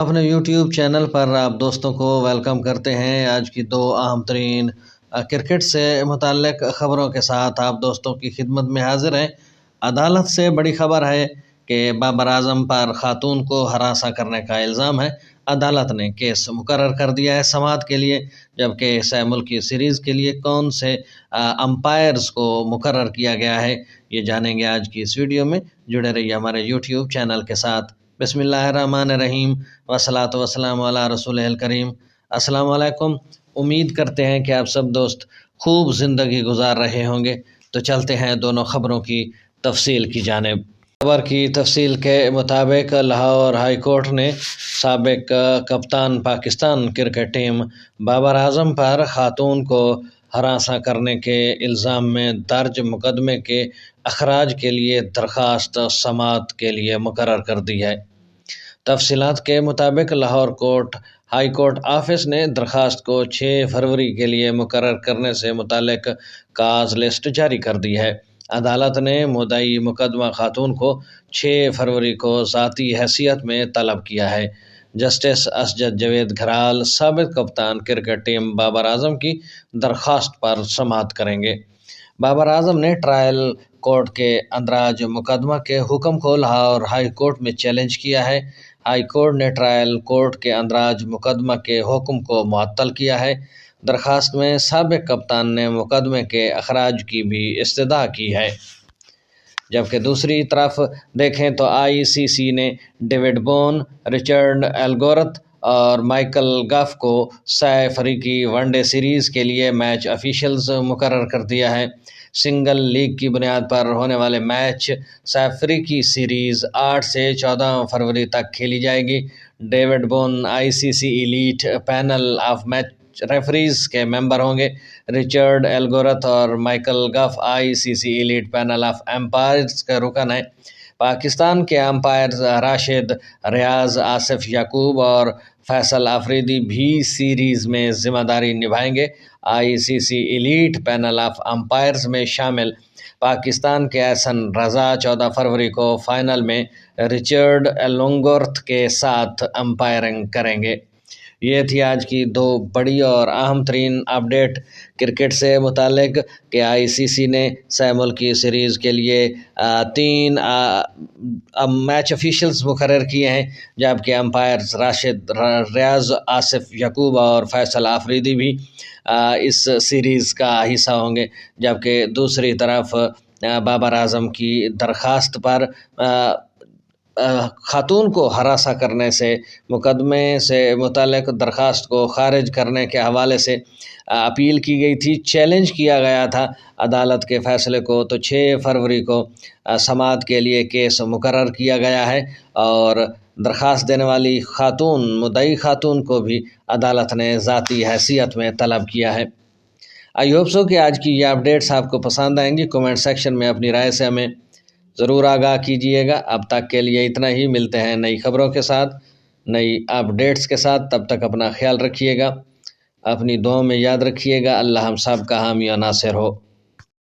اپنے YouTube channel پر آپ دوستوں کو ویلکم کرتے ہیں۔ آج کی دو اہم ترین کرکٹ سے متعلق خبروں کے ساتھ آپ دوستوں کی خدمت میں حاضر ہیں۔ عدالت سے بڑی خبر ہے کہ بابر اعظم پر خاتون کو ہراساں کرنے کا الزام ہے۔ عدالت نے کیس مقرر کر دیا ہے سماعت کے لیے، جبکہ اسے ملکی سیریز کے لیے کون سے امپائرز کو مقرر کیا گیا ہے، یہ جانیں گے آج کی اس ویڈیو میں۔ جڑے رہیے ہمارے یوٹیوب چینل کے ساتھ۔ بسم اللہ الرحمن الرحیم والصلاۃ والسلام علی رسول الکریم۔ السلام علیکم۔ امید کرتے ہیں کہ آپ سب دوست خوب زندگی گزار رہے ہوں گے۔ تو چلتے ہیں دونوں خبروں کی تفصیل کی جانب۔ خبر کی تفصیل کے مطابق لاہور ہائی کورٹ نے سابق کپتان پاکستان کرکٹ ٹیم بابر اعظم پر خاتون کو ہراساں کرنے کے الزام میں درج مقدمے کے اخراج کے لیے درخواست سماعت کے لیے مقرر کر دی ہے۔ تفصیلات کے مطابق لاہور ہائی کورٹ آفس نے درخواست کو 6 فروری کے لیے مقرر کرنے سے متعلق کاز لسٹ جاری کر دی ہے۔ عدالت نے مدعی مقدمہ خاتون کو 6 فروری کو ذاتی حیثیت میں طلب کیا ہے۔ جسٹس اسجد جاوید گھرال سابق کپتان کرکٹ ٹیم بابر اعظم کی درخواست پر سماعت کریں گے۔ بابر اعظم نے ٹرائل کورٹ کے اندراج مقدمہ کے حکم کو لاہور ہائی کورٹ میں چیلنج کیا ہے۔ ہائی کورٹ نے ٹرائل کورٹ کے اندراج مقدمہ کے حکم کو معطل کیا ہے۔ درخواست میں سابق کپتان نے مقدمے کے اخراج کی بھی استدعا کی ہے۔ جبکہ دوسری طرف دیکھیں تو آئی سی سی نے ڈیوڈ بون، رچرڈ ایلگورتھ اور مائیکل گف کو 6 فریقی ون ڈے سیریز کے لیے میچ افیشلز مقرر کر دیا ہے۔ سنگل لیگ کی بنیاد پر ہونے والے میچ 6 فریقی سیریز 8 سے 14 فروری تک کھیلی جائے گی۔ David Boon I C C elite panel of match referees کے ممبر ہوں گے۔ رچرڈ ایلگورتھ اور Michael Gough I C C elite panel of umpires کے رکن ہیں۔ پاکستان کے امپائرز راشد ریاض، آصف یعقوب اور فیصل آفریدی بھی سیریز میں ذمہ داری نبھائیں گے۔ آئی C C elite panel of umpires میں شامل پاکستان کے احسن رضا 14 فروری کو فائنل میں رچرڈ ایلگورتھ کے ساتھ امپائرنگ کریں گے۔ یہ تھی آج کی دو بڑی اور اہم ترین اپڈیٹ کرکٹ سے متعلق کہ آئی سی سی نے 6 ملکی سیریز کے لیے 3 میچ افیشلز مقرر کیے ہیں، جبکہ امپائرز راشد ریاض، آصف یعقوب اور فیصل آفریدی بھی اس سیریز کا حصہ ہوں گے۔ جبکہ دوسری طرف بابر اعظم کی درخواست پر خاتون کو ہراساں کرنے سے مقدمے سے متعلق درخواست کو خارج کرنے کے حوالے سے اپیل کی گئی تھی، چیلنج کیا گیا تھا عدالت کے فیصلے کو۔ تو 6 فروری کو سماعت کے لیے کیس مقرر کیا گیا ہے اور درخواست دینے والی خاتون، مدعی خاتون کو بھی عدالت نے ذاتی حیثیت میں طلب کیا ہے۔ آئی ہوپ سو کہ آج کی یہ اپڈیٹس آپ کو پسند آئیں گی۔ کومنٹ سیکشن میں اپنی رائے سے ہمیں ضرور آگاہ کیجیے گا۔ اب تک کے لیے اتنا ہی، ملتے ہیں نئی خبروں کے ساتھ، نئی اپڈیٹس کے ساتھ۔ تب تک اپنا خیال رکھیے گا، اپنی دعاؤں میں یاد رکھیے گا۔ اللہ ہم سب کا حامی و ناصر ہو۔